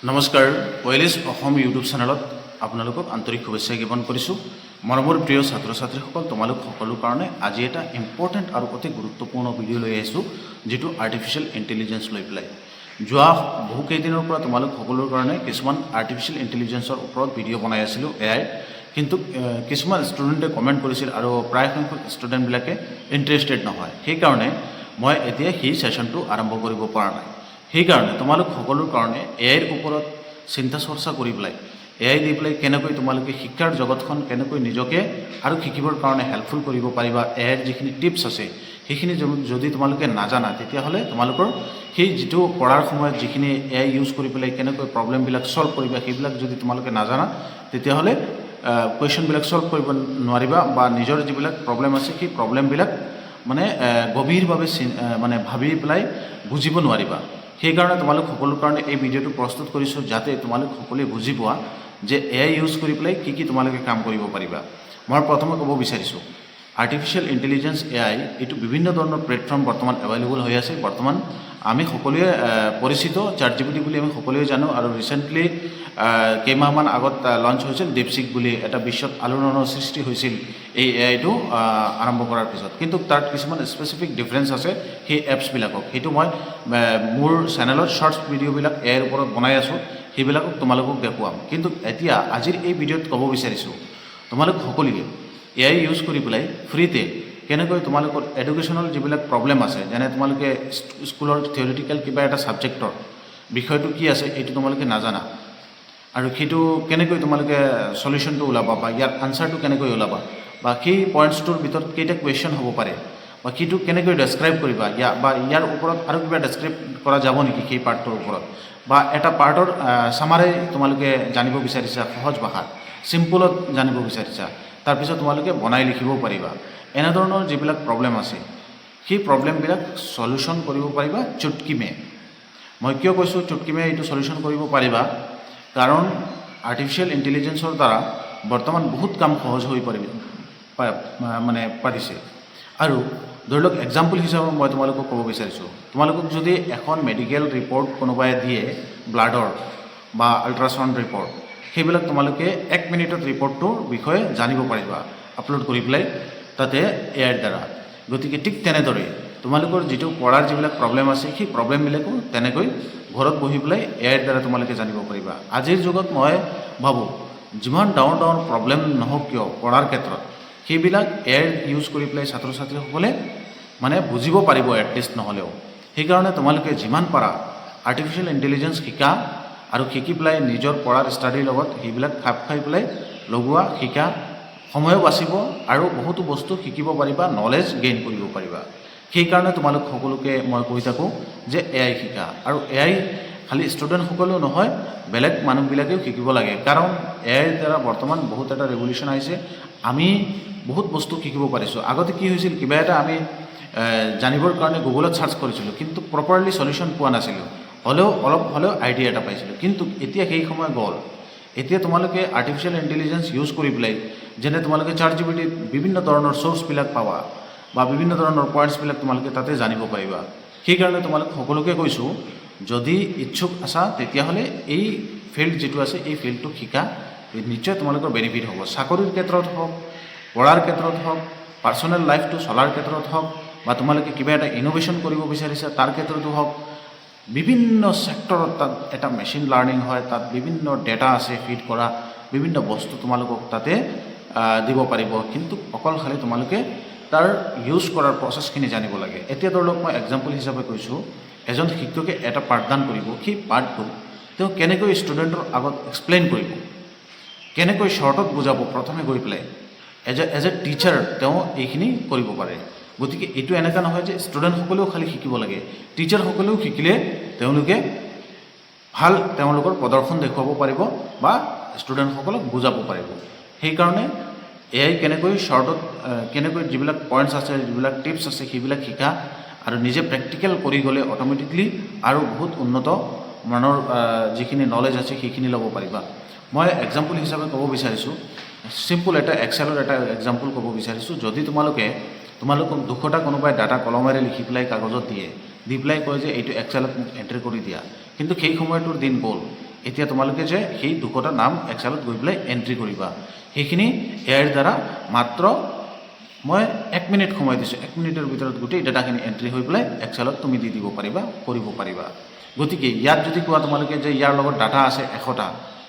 নমস্কাৰ ওয়েলিছ অসম ইউটিউব চেনেলত আপোনালোকক আন্তৰিক শুভেচ্ছা জ্ঞাপন কৰিছোঁ। মৰমৰ প্ৰিয় ছাত্ৰ ছাত্ৰীসকল, তোমালোক সকলৰ কাৰণে আজি এটা ইম্পৰ্টেণ্ট আৰু অতি গুৰুত্বপূৰ্ণ ভিডিঅ' লৈ আহিছোঁ, যিটো আৰ্টিফিচিয়েল ইণ্টেলিজেন্স লৈ পেলাই। যোৱা বহুকেইদিনৰ পৰা তোমালোক সকলৰ কাৰণে কিছুমান আৰ্টিফিচিয়েল ইণ্টেলিজেন্সৰ ওপৰত ভিডিঅ' বনাই আছিলোঁ এআই, কিন্তু কিছুমান ষ্টুডেণ্টে কমেণ্ট কৰিছিল আৰু প্ৰায় সংখ্যক ষ্টুডেণ্টবিলাকে ইণ্টাৰেষ্টেড নহয়। সেইকাৰণে মই এতিয়া সেই ছেশ্যনটো আৰম্ভ কৰিব পৰা নাই। সেইকাৰণে তোমালোক সকলৰ কাৰণে এআইৰ ওপৰত চিন্তা চৰ্চা কৰি পেলাই এআই দি পেলাই কেনেকৈ তোমালোকে শিক্ষাৰ জগতখন কেনেকৈ নিজকে আৰু শিকিবৰ কাৰণে হেল্পফুল কৰিব পাৰিবা, এআইৰ যিখিনি টিপছ আছে সেইখিনি যদি তোমালোকে নাজানা, তেতিয়াহ'লে তোমালোকৰ সেই যিটো পঢ়াৰ সময়ত যিখিনি এআই ইউজ কৰি পেলাই কেনেকৈ প্ৰব্লেমবিলাক ছল্ভ কৰিবা, সেইবিলাক যদি তোমালোকে নাজানা, তেতিয়াহ'লে কুৱেশ্যনবিলাক ছল্ভ কৰিব নোৱাৰিবা বা নিজৰ যিবিলাক প্ৰব্লেম আছে সেই প্ৰব্লেমবিলাক গভীৰভাৱে ভাবি পেলাই বুজিব নোৱাৰিবা। সেইকাৰণে তোমালোক সকলৰ কাৰণে এই ভিডিঅ'টো প্ৰস্তুত কৰিছোঁ, যাতে তোমালোক সকলোৱে বুজি পোৱা যে এআই ইউজ কৰি পেলাই কি তোমালোকে কাম কৰিব পাৰিবা। মই প্ৰথমে ক'ব বিচাৰিছোঁ, আৰ্টিফিচিয়েল ইণ্টেলিজেন্স এআই এইটো বিভিন্ন ধৰণৰ প্লেটফৰ্ম বৰ্তমান এভেইলেবল হৈ আছে। বৰ্তমান আমি সকলোৱে পৰিচিত ChatGPT বুলি আমি সকলোৱে জানো, আৰু ৰিচেণ্টলি কেইমাহমান আগত লঞ্চ হৈছিল DeepSeek বুলি, এটা বিশ্বত আলোড়নৰ সৃষ্টি হৈছিল এই এআইটো আৰম্ভ কৰাৰ পিছত। কিন্তু তাত কিছুমান স্পেচিফিক ডিফাৰেঞ্চ আছে সেই এপছবিলাকক, সেইটো মই মোৰ চেনেলত শ্বৰ্টছ ভিডিঅ'বিলাক এআইৰ ওপৰত বনাই আছোঁ, সেইবিলাকক তোমালোকক দেখুৱাম। কিন্তু এতিয়া আজিৰ এই ভিডিঅ'ত ক'ব বিচাৰিছোঁ, তোমালোক সকলোৱে এআই ইউজ কৰি পেলাই ফ্ৰীতে কেনেকৈ তোমালোকৰ এডুকেশ্যনেল যিবিলাক প্ৰব্লেম আছে, যেনে তোমালোকে স্কুলৰ থিয়ৰিটিকেল কিবা এটা ছাবজেক্টৰ বিষয়টো কি আছে এইটো তোমালোকে নাজানা, আৰু সেইটো কেনেকৈ তোমালোকে সলিউশ্যনটো ওলাবা বা ইয়াৰ আনচাৰটো কেনেকৈ ওলাবা, বা সেই পইণ্টছটোৰ ভিতৰত কেইটা কুৱেশ্যন হ'ব পাৰে, বা সেইটো কেনেকৈ ডেছক্ৰাইব কৰিবা, বা ইয়াৰ ওপৰত আৰু কিবা ডেছক্ৰাইব কৰা যাব নেকি সেই পাৰ্টটোৰ ওপৰত, বা এটা পাৰ্টৰ চামাৰে তোমালোকে জানিব বিচাৰিছা সহজ ভাষাত, চিম্পলত জানিব বিচাৰিছা, তাৰপিছত তোমালোকে বনাই লিখিবও পাৰিবা। এনেধৰণৰ যিবিলাক প্ৰব্লেম আছে সেই প্ৰব্লেমবিলাক সলিউশ্যন কৰিব পাৰিবা চুটকিমে। মই কিয় কৈছোঁ চুটকিমে এইটো সলিউশ্যন কৰিব পাৰিবা, কাৰণ আৰ্টিফিচিয়েল ইণ্টেলিজেন্সৰ দ্বাৰা বৰ্তমান বহুত কাম সহজ হৈ পাৰিছে। আৰু ধৰি লওক এক্সাম্পল হিচাপে মই তোমালোকক ক'ব বিচাৰিছোঁ, তোমালোকক যদি এখন মেডিকেল ৰিপৰ্ট কোনোবাই দিয়ে, ব্লাডৰ বা আল্ট্ৰাচাউণ্ড ৰিপৰ্ট, সেইবিলাক তোমালোকে 1 মিনিটত ৰিপৰ্টটোৰ বিষয়ে জানিব পাৰিবা আপলোড কৰি পেলাই তাতে এআইৰ দ্বাৰা। গতিকে ঠিক তেনেদৰে তোমালোকৰ যিটো পঢ়াৰ যিবিলাক প্ৰব্লেম আছে সেই প্ৰব্লেমবিলাকো তেনেকৈ ঘৰত বহি পেলাই এআইৰ দ্বাৰা তোমালোকে জানিব পাৰিবা। আজিৰ যুগত মই ভাবোঁ যিমান ডাঙৰ ডাঙৰ প্ৰব্লেম নহওক কিয় পঢ়াৰ ক্ষেত্ৰত, সেইবিলাক এআইৰ ইউজ কৰি পেলাই ছাত্ৰ ছাত্ৰীসকলে বুজিব পাৰিব এটলিষ্ট নহ'লেও। সেইকাৰণে তোমালোকে যিমান পাৰা আৰ্টিফিচিয়েল ইণ্টেলিজেন্স শিকা, আৰু শিকি পেলাই নিজৰ পঢ়াৰ ষ্টাডিৰ লগত সেইবিলাক খাপ খাই পেলাই লগোৱা, শিকা, সময়ো বাচিব আৰু বহুতো বস্তু শিকিব পাৰিবা, নলেজ গেইন কৰিব পাৰিবা। সেইকাৰণে তোমালোক সকলোকে মই কৈ থাকোঁ যে এআই শিকা, আৰু এআই খালি ষ্টুডেণ্টসকলেও নহয়, বেলেগ মানুহবিলাকেও শিকিব লাগে, কাৰণ এআইৰ দ্বাৰা বৰ্তমান বহুত এটা ৰেভলিউশ্যন আহিছে। আমি বহুত বস্তু শিকিব পাৰিছোঁ। আগতে কি হৈছিল, কিবা এটা আমি জানিবৰ কাৰণে গুগলত ছাৰ্চ কৰিছিলোঁ, কিন্তু প্ৰপাৰলি সলিউশ্যন পোৱা নাছিলোঁ, অলপ হ'লেও আইডিয়া এটা পাইছিলোঁ। কিন্তু এতিয়া সেই সময় গ'ল। এতিয়া তোমালোকে আৰ্টিফিচিয়েল ইণ্টেলিজেন্স ইউজ কৰি পেলাই, যেনে তোমালোকে ChatGPT বিভিন্ন ধৰণৰ চ'ৰ্চবিলাক পাবা, বা বিভিন্ন ধৰণৰ পইণ্টছবিলাক তোমালোকে তাতে জানিব পাৰিবা। সেইকাৰণে তোমালোক সকলোকে কৈছোঁ, যদি ইচ্ছুক আছা তেতিয়াহ'লে এই ফিল্ড যিটো আছে এই ফিল্ডটো শিকা, নিশ্চয় তোমালোকৰ বেনিফিট হ'ব। চাকৰিৰ ক্ষেত্ৰত হওক, পঢ়াৰ ক্ষেত্ৰত হওক, পাৰ্চনেল লাইফটো চলাৰ ক্ষেত্ৰত হওক, বা তোমালোকে কিবা এটা ইনোভেশ্যন কৰিব বিচাৰিছা তাৰ ক্ষেত্ৰতো হওক, বিভিন্ন ছেক্টৰত তাত এটা মেচিন লাৰ্ণিং হয়, তাত বিভিন্ন ডেটা আছে ফিড কৰা, বিভিন্ন বস্তু তোমালোকক তাতে দিব পাৰিব। কিন্তু অকল খালি তোমালোকে তাৰ ইউজ কৰাৰ প্ৰচেছখিনি জানিব লাগে। এতিয়া ধৰি লওক মই এক্সাম্পল হিচাপে কৈছোঁ, এজন শিক্ষকে এটা পাঠদান কৰিব, সেই পাঠটো তেওঁ কেনেকৈ ষ্টুডেণ্টৰ আগত এক্সপ্লেইন কৰিব, কেনেকৈ শ্বৰ্টত বুজাব, প্ৰথমে গৈ পেলাই এজ এ টিচাৰ তেওঁ এইখিনি কৰিব পাৰে। গতিকে এইটো এনেকুৱা নহয় যে ষ্টুডেণ্টসকলেও খালি শিকিব লাগে, টিচাৰসকলেও শিকিলে তেওঁলোকে ভাল তেওঁলোকৰ প্ৰদৰ্শন দেখুৱাব পাৰিব বা ষ্টুডেণ্টসকলক বুজাব পাৰিব। সেইকাৰণে এআই কেনেকৈ শ্বৰ্টত কেনেকৈ যিবিলাক পইণ্টছ আছে, যিবিলাক টিপছ আছে সেইবিলাক শিকা, আৰু নিজে প্ৰেক্টিকেল কৰি গ'লে অট'মেটিকলি আৰু বহুত উন্নত মানৰ যিখিনি নলেজ আছে সেইখিনি ল'ব পাৰিবা। মই এক্সাম্পল হিচাপে ক'ব বিচাৰিছোঁ, চিম্পল এটা এক্সেলৰ এটা এক্সাম্পল ক'ব বিচাৰিছোঁ। যদি তোমালোকক 200টা কোনোবাই ডাটা কলমেৰে লিখি পেলাই কাগজত দি পেলাই কয় যে এইটো এক্সেলত মোক এণ্ট্ৰি কৰি দিয়া, কিন্তু সেই সময়টোৰ দিন গ'ল। এতিয়া তোমালোকে যে সেই 200টা নাম এক্সেলত গৈ পেলাই এণ্ট্ৰি কৰিবা সেইখিনি এআইৰ দ্বাৰা মাত্ৰ মই 1 মিনিট সময় দিছোঁ 1 মিনিটৰ ভিতৰত গোটেই ডাটাখিনি এণ্ট্ৰি হৈ পেলাই এক্সেলত তুমি দি দিব পাৰিবা কৰিব পাৰিবা গতিকে ইয়াত যদি কোৱা তোমালোকে যে ইয়াৰ লগত ডাটা আছে 100টা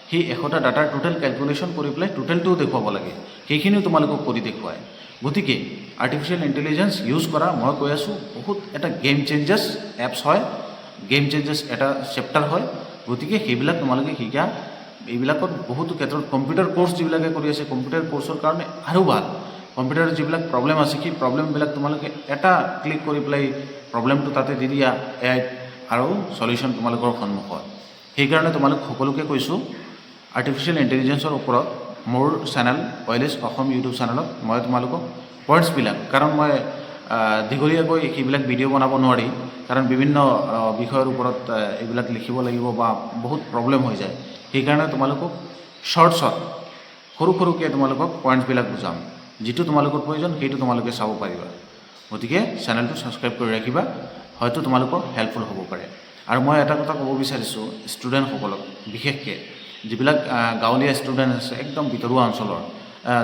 সেই 100টা ডাটাৰ টোটেল কেলকুলেশ্যন কৰি পেলাই টোটেলটোও দেখুৱাব লাগে সেইখিনিও তোমালোকক কৰি দেখুৱায় গতিকে আৰ্টিফিচিয়েল ইণ্টেলিজেঞ্চ ইউজ কৰা মই কৈ আছোঁ বহুত এটা গেম চেঞ্জাৰ্ছ এপছ হয় গেম চেঞ্জাৰ্ছ এটা চেপ্টাৰ হয় গতিকে সেইবিলাক তোমালোকে শিকা এইবিলাকত বহুতো ক্ষেত্ৰত কম্পিউটাৰ কোৰ্ছ যিবিলাকে কৰি আছে কম্পিউটাৰ কোৰ্ছৰ কাৰণে আৰু ভাল কম্পিউটাৰৰ যিবিলাক প্ৰব্লেম আছে সেই প্ৰব্লেমবিলাক তোমালোকে এটা ক্লিক কৰি পেলাই প্ৰব্লেমটো তাতে দি দিয়া এআইত আৰু সলিউশ্যন তোমালোকৰ সন্মুখত সেইকাৰণে তোমালোক সকলোকে কৈছোঁ আৰ্টিফিচিয়েল ইণ্টেলিজেঞ্চৰ ওপৰত মোৰ চেনেল ৱাইলেছ অসম ইউটিউব চেনেলত মই তোমালোকক পইণ্টছবিলাক কাৰণ মই দীঘলীয়াকৈ সেইবিলাক ভিডিঅ' বনাব নোৱাৰি কাৰণ বিভিন্ন বিষয়ৰ ওপৰত এইবিলাক লিখিব লাগিব বা বহুত প্ৰব্লেম হৈ যায় সেইকাৰণে তোমালোকক শ্বৰ্টছত সৰু সৰুকৈ তোমালোকক পইণ্টছবিলাক বুজাম যিটো তোমালোকৰ প্ৰয়োজন সেইটো তোমালোকে চাব পাৰিবা গতিকে চেনেলটো ছাবস্ক্ৰাইব কৰি ৰাখিবা হয়তো তোমালোকৰ হেল্পফুল হ'ব পাৰে আৰু মই এটা কথা ক'ব বিচাৰিছোঁ ষ্টুডেণ্টসকলক বিশেষকৈ যিবিলাক গাঁৱলীয়া ষ্টুডেণ্ট আছে একদম ভিতৰুৱা অঞ্চলৰ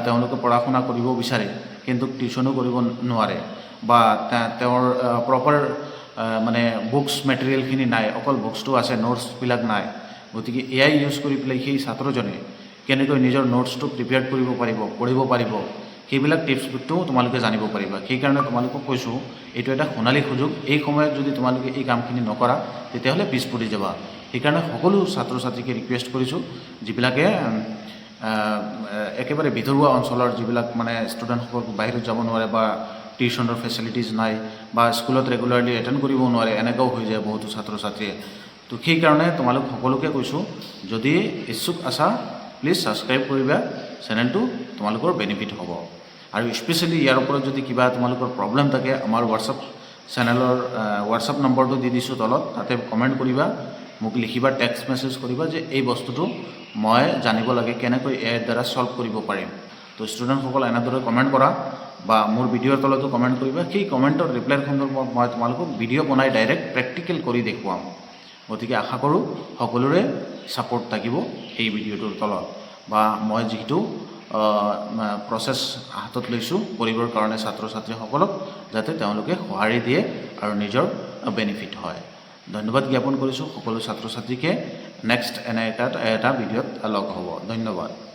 তেওঁলোকে পঢ়া শুনা কৰিব বিচাৰে কিন্তু টিউশ্যনো কৰিব নোৱাৰে বা তেওঁৰ প্ৰপাৰ মানে বুকছ মেটেৰিয়েলখিনি নাই অকল বুকছটো আছে নোটছবিলাক নাই গতিকে এআই ইউজ কৰি পেলাই সেই ছাত্ৰজনে কেনেকৈ নিজৰ নোটছটো প্ৰিপেয়াৰ কৰিব পাৰিব পঢ়িব পাৰিব সেইবিলাক টিপছটো তোমালোকে জানিব পাৰিবা সেইকাৰণে তোমালোকক কৈছোঁ এইটো এটা সোণালী সুযোগ এই সময়ত যদি তোমালোকে এই কামখিনি নকৰা তেতিয়াহ'লে পিছ পৰি যাবা সেইকাৰণে সকলো ছাত্ৰ ছাত্ৰীকে ৰিকুৱেষ্ট কৰিছোঁ যিবিলাকে একেবাৰে ভিতৰুৱা অঞ্চলৰ যিবিলাক মানে ষ্টুডেণ্টসকল বাহিৰত যাব নোৱাৰে বা টিউশ্যনৰ ফেচিলিটিজ নাই বা স্কুলত ৰেগুলাৰলি এটেণ্ড কৰিব নোৱাৰে এনেকুৱাও হৈ যায় বহুতো ছাত্ৰ ছাত্ৰীয়ে তো সেইকাৰণে তোমালোক সকলোকে কৈছোঁ যদি ইচ্ছুক আছা প্লিজ ছাবস্ক্ৰাইব কৰিবা চেনেলটো তোমালোকৰ বেনিফিট হ'ব আৰু স্পেচিয়েলি ইয়াৰ ওপৰত যদি কিবা তোমালোকৰ প্ৰব্লেম থাকে আমাৰ হোৱাটছআপ চেনেলৰ হোৱাটছআপ নম্বৰটো দি দিছোঁ তলত তাতে কমেণ্ট কৰিবা মোক লিখিবা টেক্সট মেছেজ কৰিবা যে এই বস্তুটো মই জানিব লাগে কেনেকৈ এআইৰ দ্বাৰা ছল্ভ কৰিব পাৰিম তো ষ্টুডেণ্টসকল এনেদৰে কমেণ্ট কৰা বা মোৰ ভিডিঅ'ৰ তলতো কমেণ্ট কৰিবা সেই কমেণ্টৰ ৰিপ্লাইৰ সন্দৰ্ভত মই তোমালোকক ভিডিঅ' বনাই ডাইৰেক্ট প্ৰেক্টিকেল কৰি দেখুৱাম গতিকে আশা কৰোঁ সকলোৰে ছাপোৰ্ট থাকিব এই ভিডিঅ'টোৰ তলত বা মই যিটো প্ৰচেছ হাতত লৈছোঁ কৰিবৰ কাৰণে ছাত্ৰ ছাত্ৰীসকলক যাতে তেওঁলোকে সঁহাৰি দিয়ে আৰু নিজৰ বেনিফিট হয় ধন্যবাদ জ্ঞাপন কৰিছোঁ সকলো ছাত্ৰ ছাত্ৰীকে নেক্সট এটা ভিডিঅ'ত লগ হ'ব ধন্যবাদ